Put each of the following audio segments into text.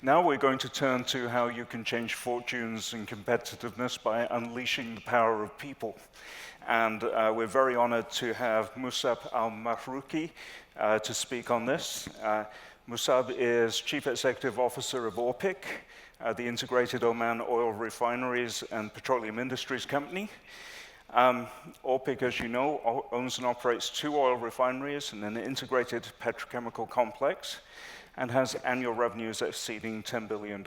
Now we're going to turn to how you can change fortunes and competitiveness by unleashing the power of people. And we're very honored to have Musab Al Mahrouqi to speak on this. Musab is Chief Executive Officer of ORPIC, the Integrated Oman Oil Refineries and Petroleum Industries Company. ORPIC, as you know, owns and operates 2 oil refineries and an integrated petrochemical complex, and has annual revenues exceeding $10 billion.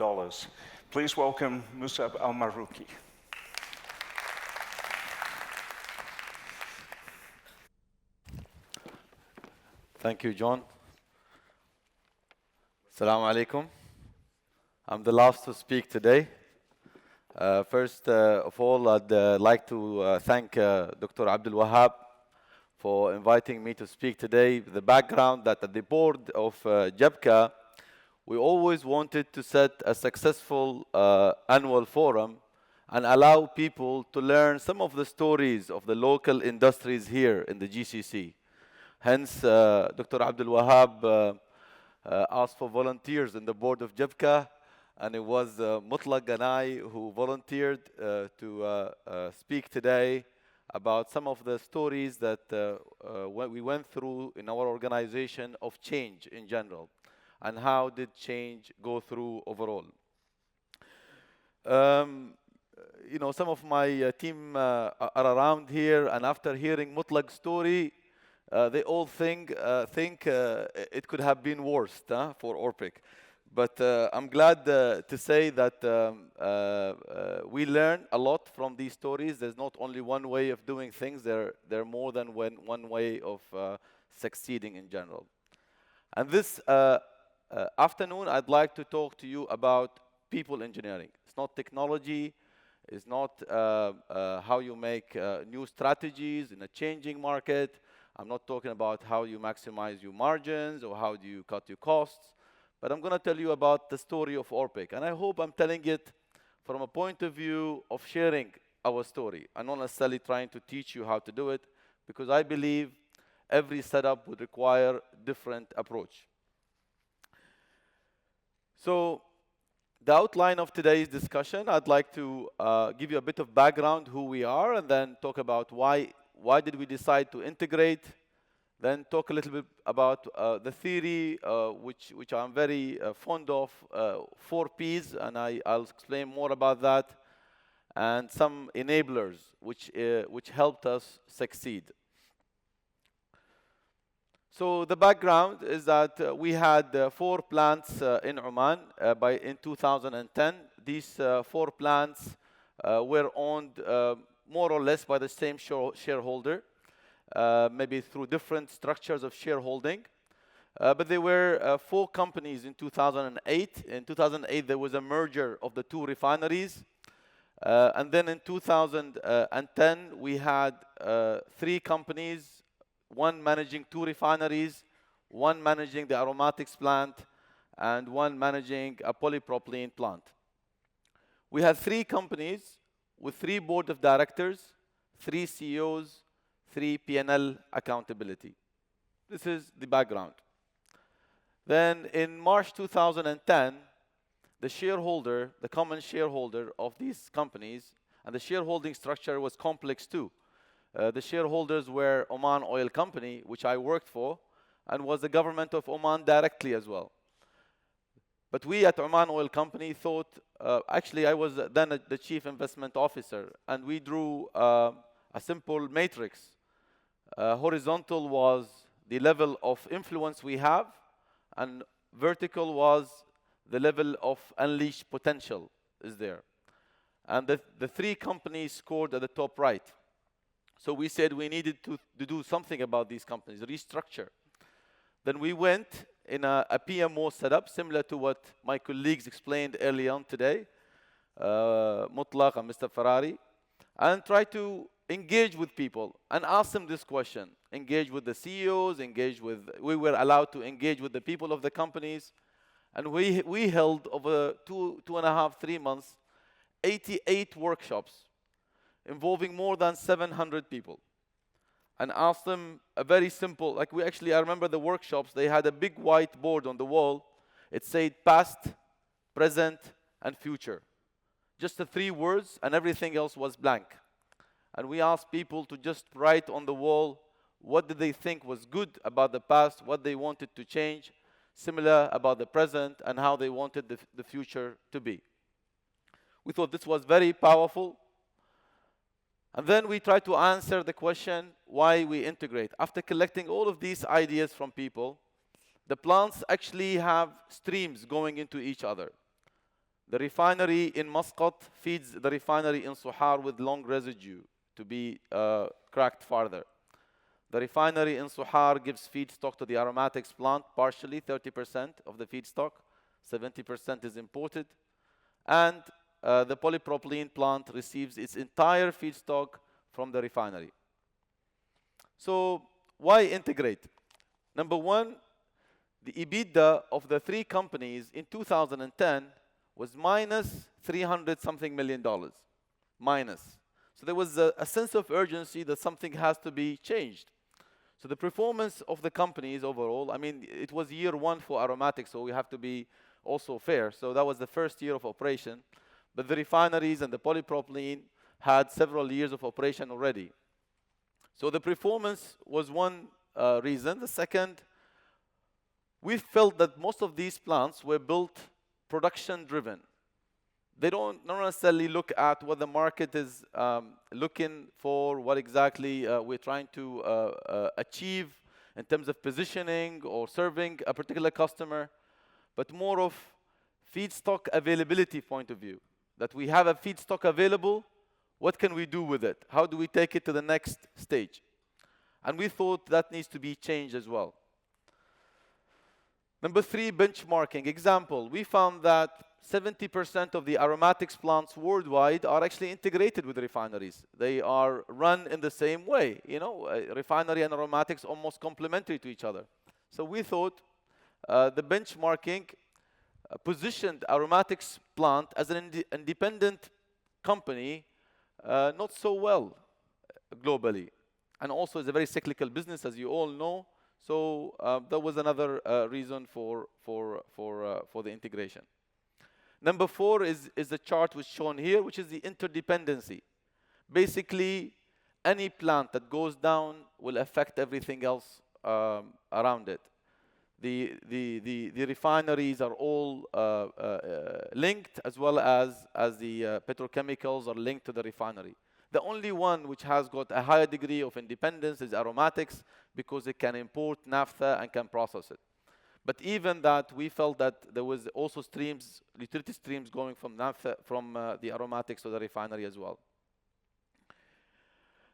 Please welcome Musab Al Mahrouqi. Thank you, John. Assalamu alaikum. I'm the last to speak today. First of all, I'd like to thank Dr. Abdul Wahab for inviting me to speak today. The background that at the board of GPCA, we always wanted to set a successful annual forum and allow people to learn some of the stories of the local industries here in the GCC. Hence, Dr. Abdul Wahab asked for volunteers in the board of GPCA, and it was Mutlaq and I who volunteered to speak today about some of the stories that we went through in our organization of change in general, and how did change go through overall. You know, some of my team are around here, and after hearing Mutlaq's story, they all think it could have been worse for ORPIC. But I'm glad to say that we learn a lot from these stories. There's not only one way of doing things. There are more than one way of succeeding in general. And this afternoon, I'd like to talk to you about people engineering. It's not technology. It's not how you make new strategies in a changing market. I'm not talking about how you maximize your margins or how do you cut your costs. But I'm going to tell you about the story of ORPIC. And I hope I'm telling it from a point of view of sharing our story. I'm not necessarily trying to teach you how to do it, because I believe every setup would require different approach. So the outline of today's discussion, I'd like to give you a bit of background, who we are, and then talk about why did we decide to integrate. Then talk a little bit about the theory, which I'm very fond of, 4 Ps, and I'll explain more about that, and some enablers which helped us succeed. So the background is that we had 4 plants in Oman in 2010. These 4 plants were owned more or less by the same shareholder. Maybe through different structures of shareholding. But there were 4 companies in 2008. In 2008, there was a merger of the 2 refineries. And then in 2010, we had 3 companies, 1 managing 2 refineries, 1 managing the aromatics plant, and 1 managing a polypropylene plant. We had 3 companies with 3 board of directors, 3 CEOs, 3 P&L accountability. This is the background. Then in March 2010, the shareholder, the common shareholder of these companies, and the shareholding structure was complex too. The shareholders were Oman Oil Company, which I worked for, and was the government of Oman directly as well. But we at Oman Oil Company thought, actually I was then the chief investment officer, and we drew a simple matrix. Horizontal was the level of influence we have, and vertical was the level of unleashed potential is there. And the 3 companies scored at the top right. So we said we needed to do something about these companies, restructure. Then we went in a PMO setup, similar to what my colleagues explained early on today, Mutlaq and Mr. Ferrari, and try to engage with people and ask them this question. Engage with the CEOs, we were allowed to engage with the people of the companies. And we held over 2.5, 3 months, 88 workshops involving more than 700 people. And asked them a very simple, like I remember the workshops, they had a big whiteboard on the wall. It said past, present, and future. Just the 3 words, and everything else was blank. And we asked people to just write on the wall what did they think was good about the past, what they wanted to change, similar about the present, and how they wanted the future to be. We thought this was very powerful. And then we tried to answer the question why we integrate. After collecting all of these ideas from people, the plants actually have streams going into each other. The refinery in Muscat feeds the refinery in Suhar with long residue to be cracked further. The refinery in Suhar gives feedstock to the aromatics plant, partially 30% of the feedstock, 70% is imported. And the polypropylene plant receives its entire feedstock from the refinery. So why integrate? Number one, the EBITDA of the 3 companies in 2010 was minus $300-something million, minus. So there was a sense of urgency that something has to be changed. So the performance of the companies overall, I mean, it was year 1 for aromatics, so we have to be also fair. So that was the first year of operation. But the refineries and the polypropylene had several years of operation already. So the performance was one reason. The second, we felt that most of these plants were built production-driven. They don't necessarily look at what the market is looking for, what exactly we're trying to achieve in terms of positioning or serving a particular customer, but more of feedstock availability point of view. That we have a feedstock available, what can we do with it? How do we take it to the next stage? And we thought that needs to be changed as well. Number 3, benchmarking. Example, we found that 70% of the aromatics plants worldwide are actually integrated with refineries. They are run in the same way. You know, refinery and aromatics almost complementary to each other. So we thought the benchmarking positioned aromatics plant as an independent company not so well globally. And also it's a very cyclical business, as you all know. So that was another reason for the integration. Number 4 is the chart which is shown here, which is the interdependency. Basically, any plant that goes down will affect everything else around it. The refineries are all linked, as well as the petrochemicals are linked to the refinery. The only one which has got a higher degree of independence is aromatics, because it can import naphtha and can process it. But even that, we felt that there was also streams, utility streams going from naphtha, from the aromatics to the refinery as well.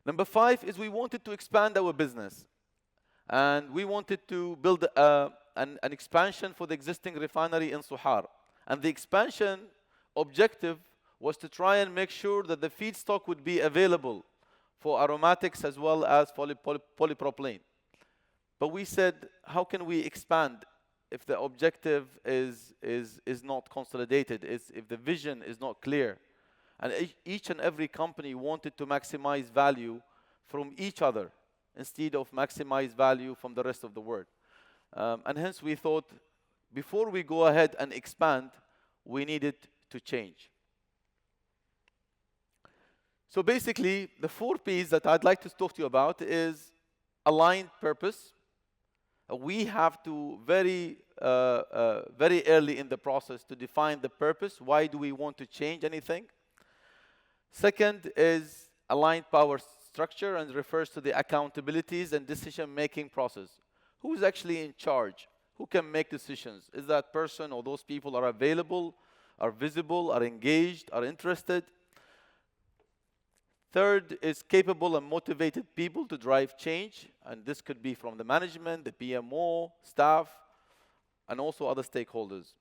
Number 5 is we wanted to expand our business. And we wanted to build an expansion for the existing refinery in Suhar. And the expansion objective was to try and make sure that the feedstock would be available for aromatics as well as polypropylene. But we said, how can we expand if the objective is not consolidated, if the vision is not clear? And each and every company wanted to maximize value from each other instead of maximize value from the rest of the world. And hence we thought, before we go ahead and expand, we needed to change. So basically, the 4 P's that I'd like to talk to you about is aligned purpose. We have to very early in the process to define the purpose. Why do we want to change anything? Second is aligned power structure, and refers to the accountabilities and decision-making process. Who's actually in charge? Who can make decisions? Is that person or those people are available, are visible, are engaged, are interested? Third is capable and motivated people to drive change, and this could be from the management, the PMO, staff, and also other stakeholders.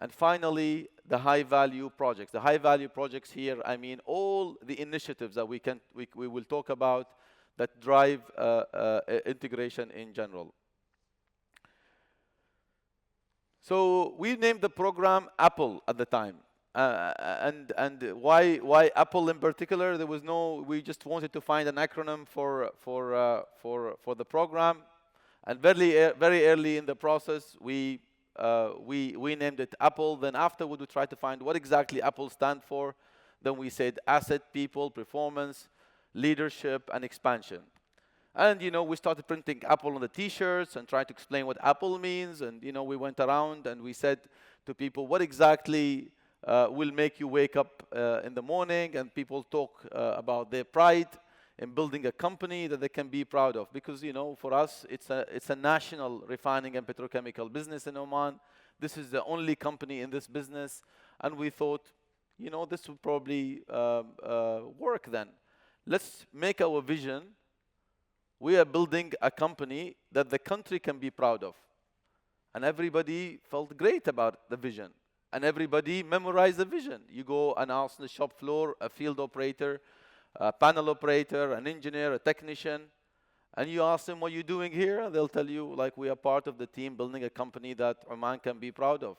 And finally, the high-value projects. The high-value projects here, I mean all the initiatives that we will talk about that drive integration in general. So we named the program Apple at the time. And why Apple in particular? There was no. We just wanted to find an acronym for the program, and very early in the process, we we named it Apple. Then afterward, we tried to find what exactly Apple stand for. Then we said asset, people, performance, leadership, and expansion. And, we started printing Apple on the T-shirts and trying to explain what Apple means. And, we went around and we said to people, what exactly will make you wake up in the morning? And people talk about their pride in building a company that they can be proud of. Because, for us, it's a national refining and petrochemical business in Oman. This is the only company in this business. And we thought, this will probably work then. Let's make our vision. We are building a company that the country can be proud of. And everybody felt great about the vision. And everybody memorized the vision. You go and ask on the shop floor, a field operator, a panel operator, an engineer, a technician, and you ask them, what are you doing here? And they'll tell you, like, we are part of the team building a company that Oman can be proud of.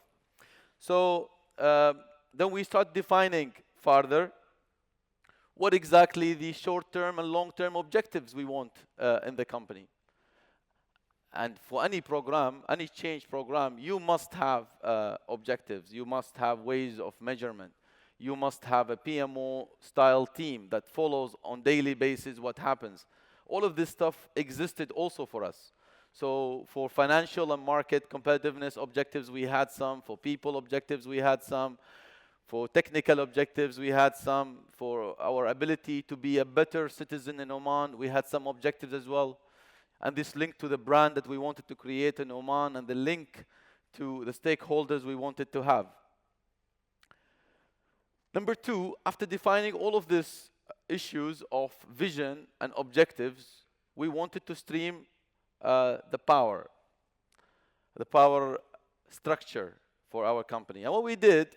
So then we start defining further what exactly the short-term and long-term objectives we want in the company. And for any program, any change program, you must have objectives. You must have ways of measurement. You must have a PMO-style team that follows on daily basis what happens. All of this stuff existed also for us. So for financial and market competitiveness objectives, we had some. For people objectives, we had some. For technical objectives, we had some. For our ability to be a better citizen in Oman, we had some objectives as well. And this link to the brand that we wanted to create in Oman and the link to the stakeholders we wanted to have. Number two, after defining all of these issues of vision and objectives, we wanted to stream the power structure for our company. And what we did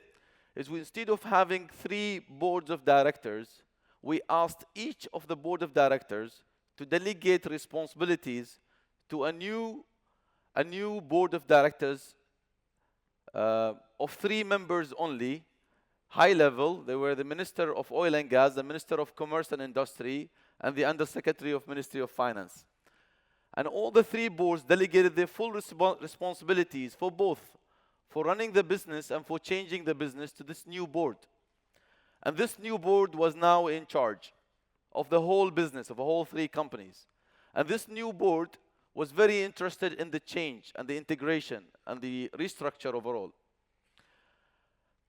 is instead of having 3 boards of directors, we asked each of the board of directors to delegate responsibilities to a new board of directors of 3 members only, high level. They were the Minister of Oil and Gas, the Minister of Commerce and Industry, and the Undersecretary of Ministry of Finance. And all the 3 boards delegated their full responsibilities for both, for running the business and for changing the business to this new board. And this new board was now in charge of the whole business, of the whole 3 companies. And this new board was very interested in the change and the integration and the restructure overall.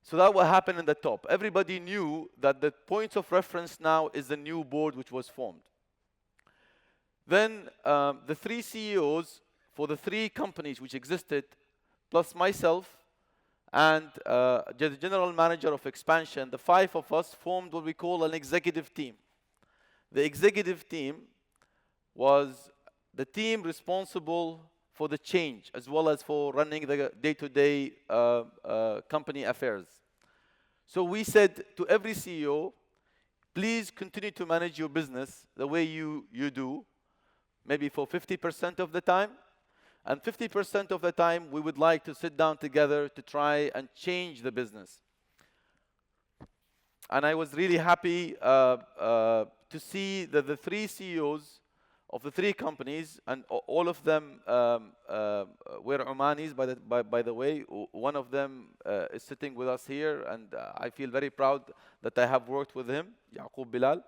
So that what happened in the top. Everybody knew that the points of reference now is the new board which was formed. Then the 3 CEOs for the 3 companies which existed, plus myself and the general manager of expansion, the 5 of us formed what we call an executive team. The executive team was the team responsible for the change as well as for running the day-to-day company affairs. So we said to every CEO, please continue to manage your business the way you do, maybe for 50% of the time. And 50% of the time, we would like to sit down together to try and change the business. And I was really happy to see that the 3 CEOs of the 3 companies, and all of them were Omanis, by the way. One of them is sitting with us here, and I feel very proud that I have worked with him, Yaqub Bilal.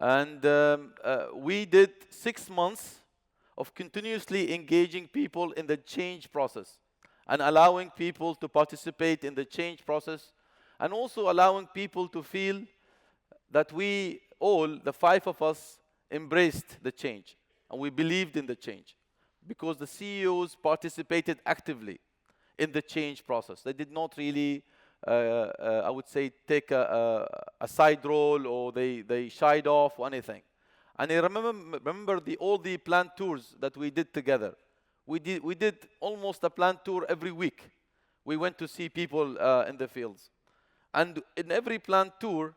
And we did 6 months of continuously engaging people in the change process and allowing people to participate in the change process, and also allowing people to feel that we all, the 5 of us, embraced the change and we believed in the change because the CEOs participated actively in the change process. They did not really, I would say, take a side role, or they shied off or anything. And I remember all the plant tours that we did together. We did almost a plant tour every week. We went to see people in the fields. And in every plant tour,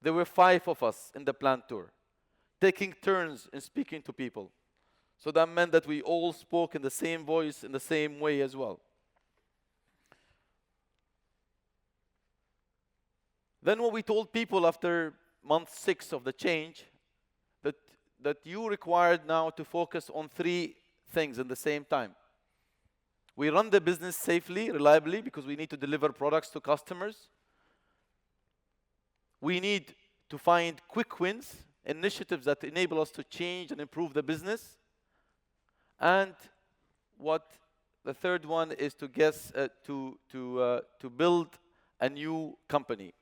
there were 5 of us in the plant tour, taking turns in speaking to people. So that meant that we all spoke in the same voice, in the same way as well. Then what we told people after month 6 of the change, that you required now to focus on 3 things at the same time. We run the business safely, reliably, because we need to deliver products to customers. We need to find quick wins, initiatives that enable us to change and improve the business. And the third one is to build a new company.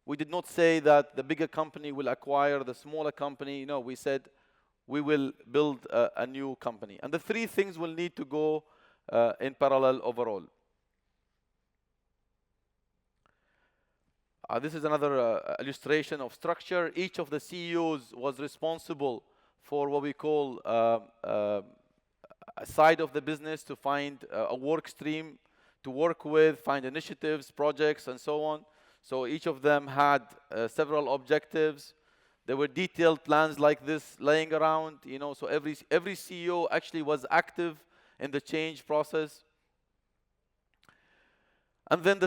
We did not say that the bigger company will acquire the smaller company. No, we said we will build a new company. And the three things will need to go in parallel overall. This is another illustration of structure. Each of the CEOs was responsible for what we call a side of the business, to find a work stream to work with, find initiatives, projects, and so on. So each of them had several objectives. There were detailed plans like this laying around, so every CEO actually was active in the change process. And then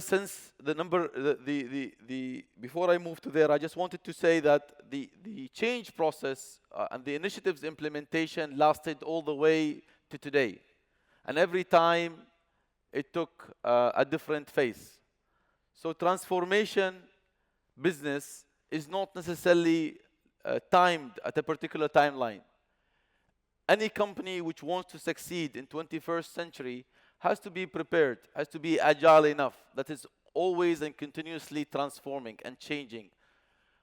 before I move to there, I just wanted to say that the change process and the initiatives implementation lasted all the way to today. And every time it took a different phase. So transformation business is not necessarily timed at a particular timeline. Any company which wants to succeed in 21st century has to be prepared, has to be agile enough, that is always and continuously transforming and changing.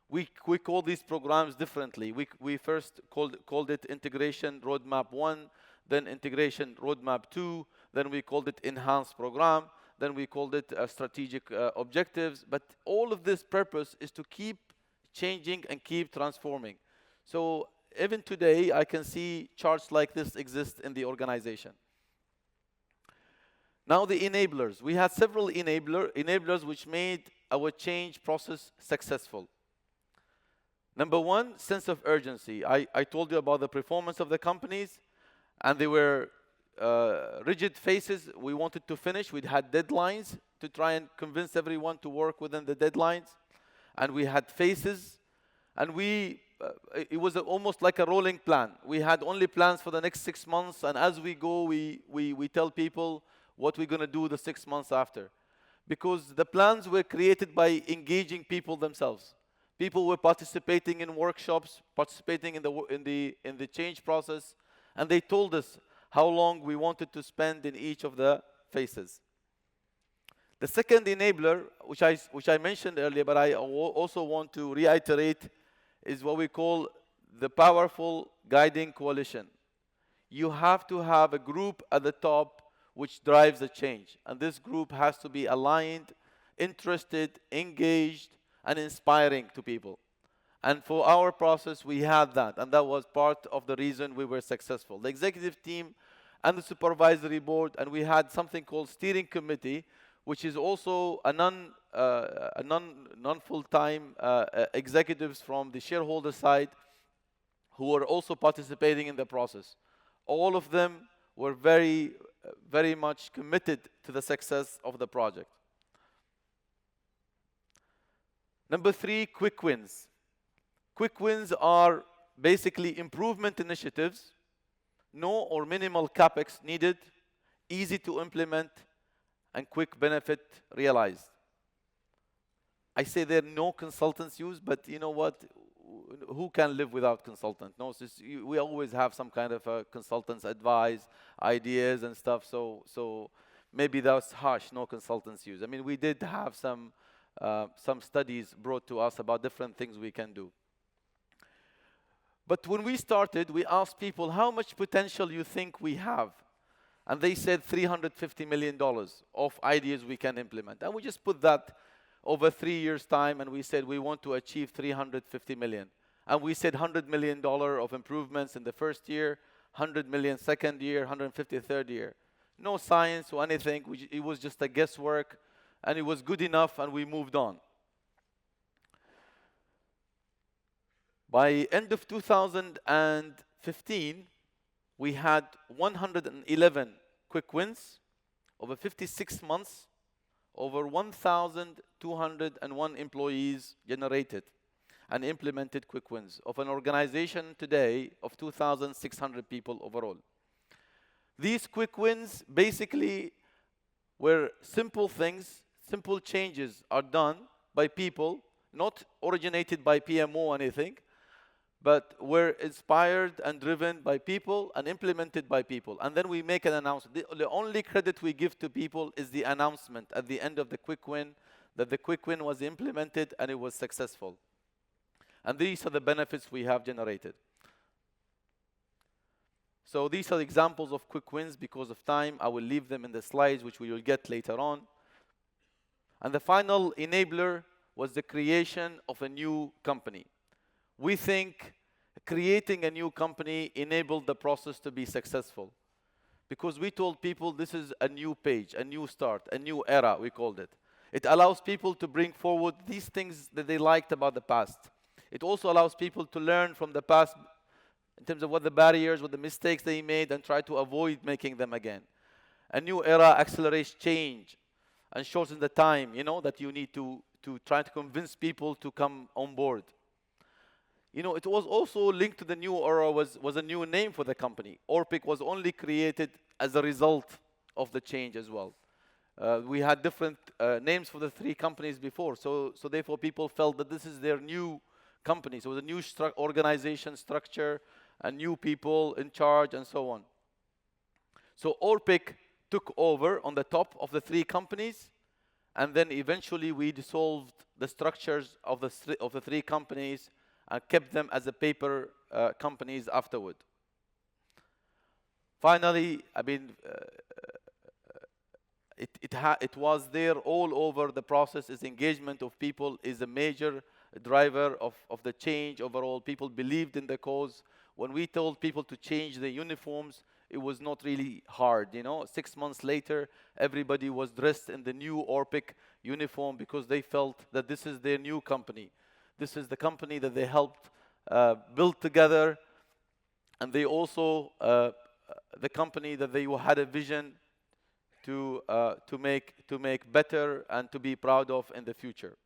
We call these programs differently. We first called it Integration Roadmap 1, then Integration Roadmap 2, then we called it Enhanced Program, then we called it Strategic Objectives. But all of this purpose is to keep changing and keep transforming. So even today, I can see charts like this exist in the organization. Now the enablers. We had several enablers which made our change process successful. Number one, sense of urgency. I told you about the performance of the companies, and they were rigid phases. We wanted to finish. We had deadlines to try and convince everyone to work within the deadlines. And we had phases, and it was almost like a rolling plan. We had only plans for the next 6 months, and as we go, we tell people what we're going to do the 6 months after. Because the plans were created by engaging people themselves. People were participating in workshops, participating in the change process, and they told us how long we wanted to spend in each of the phases. The second enabler, which I mentioned earlier, but I also want to reiterate, is what we call the powerful guiding coalition. You have to have a group at the top which drives the change. And this group has to be aligned, interested, engaged, and inspiring to people. And for our process, we had that. And that was part of the reason we were successful. The executive team and the supervisory board, and we had something called steering committee, which is also a non-full-time executives from the shareholder side who were also participating in the process. All of them were very much committed to the success of the project. Number three, quick wins. Quick wins are basically improvement initiatives, no or minimal capex needed, easy to implement, and quick benefit realized. I say there are no consultants used, but you know what? Who can live without consultant? No, we always have some kind of consultants advise, ideas and stuff. So maybe that's harsh. No consultants used. I mean, we did have some studies brought to us about different things we can do. But when we started, we asked people how much potential you think we have, and they said $350 million of ideas we can implement. And we just put that over 3 years' time, and we said we want to achieve $350 million. And we said $100 million of improvements in the first year, $100 million second year, $150 third year. No science or anything. It was just a guesswork, and it was good enough, and we moved on. By end of 2015, we had 111 quick wins over 56 months. Over 1,201 employees generated and implemented quick wins of an organization today of 2,600 people overall. These quick wins basically where simple things, simple changes are done by people, not originated by PMO or anything, but were inspired and driven by people and implemented by people. And then we make an announcement. The only credit we give to people is the announcement at the end of the quick win, that the quick win was implemented and it was successful. And these are the benefits we have generated. So these are examples of quick wins. Because of time, I will leave them in the slides, which we will get later on. And the final enabler was the creation of a new company. We think creating a new company enabled the process to be successful. Because we told people this is a new page, a new start, a new era, we called it. It allows people to bring forward these things that they liked about the past. It also allows people to learn from the past in terms of what the barriers, what the mistakes they made, and try to avoid making them again. A new era accelerates change and shortens the time, that you need to try to convince people to come on board. It was also linked to the new era was a new name for the company. Orpik was only created as a result of the change as well. We had different names for the three companies before, so therefore people felt that this is their new company. So it was a new organization structure, and new people in charge, and so on. So Orpik took over on the top of the three companies, and then eventually we dissolved the structures of the three companies and kept them as a paper companies afterward. Finally, it was there all over the process. Its engagement of people is a major driver of the change overall. People believed in the cause. When we told people to change their uniforms, it was not really hard. 6 months later, everybody was dressed in the new Orpik uniform because they felt that this is their new company. This is the company that they helped build together, and they also the company that they had a vision to make better and to be proud of in the future.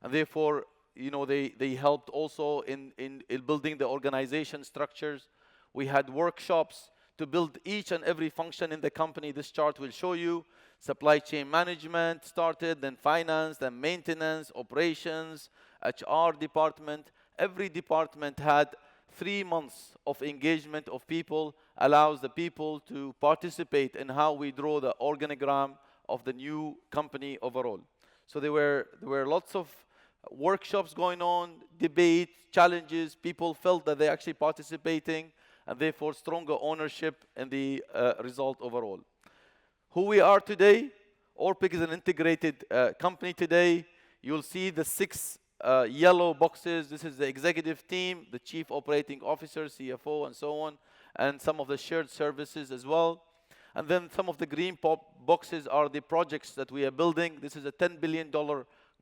And therefore, they helped also in building the organization structures. We had workshops to build each and every function in the company. This chart will show you. Supply chain management started, then finance, then maintenance, operations, HR department. Every department had 3 months of engagement of people, allows the people to participate in how we draw the organogram of the new company overall. So there were lots of workshops going on, debate, challenges. People felt that they're actually participating, and therefore stronger ownership in the result overall. Who we are today, Orpik is an integrated company today. You'll see the 6 yellow boxes. This is the executive team, the chief operating officer, CFO, and so on, and some of the shared services as well. And then some of the green boxes are the projects that we are building. This is a $10 billion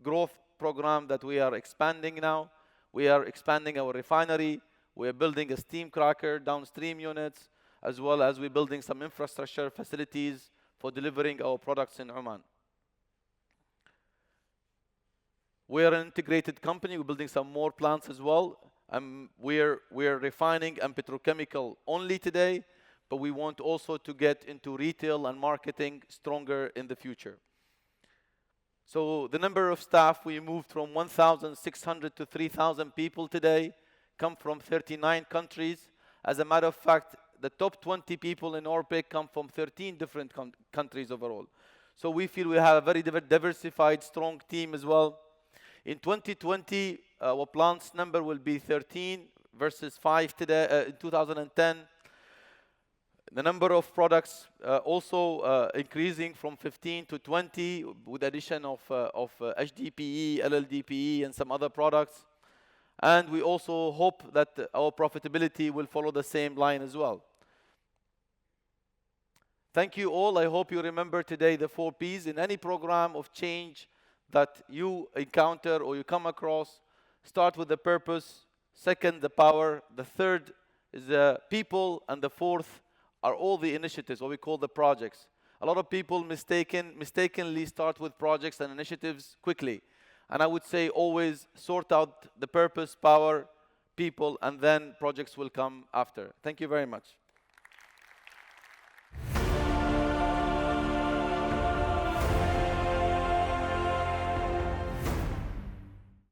growth program that we are expanding now. We are expanding our refinery. We are building a steam cracker, downstream units, as well as we're building some infrastructure facilities for delivering our products in Oman. We are an integrated company. We're building some more plants as well. We're refining and petrochemical only today, but we want also to get into retail and marketing stronger in the future. So the number of staff, we moved from 1,600 to 3,000 people today, come from 39 countries. As a matter of fact, the top 20 people in Orpik come from 13 different countries overall. So we feel we have a very diversified, strong team as well. In 2020, our plants number will be 13 versus 5 today, in 2010. The number of products also increasing from 15 to 20 with addition of HDPE, LLDPE, and some other products. And we also hope that our profitability will follow the same line as well. Thank you all. I hope you remember today the 4 Ps. In any program of change that you encounter or you come across, start with the purpose. Second, the power. The third is the people. And the fourth are all the initiatives, what we call the projects. A lot of people mistakenly start with projects and initiatives quickly. And I would say always sort out the purpose, power, people, and then projects will come after. Thank you very much.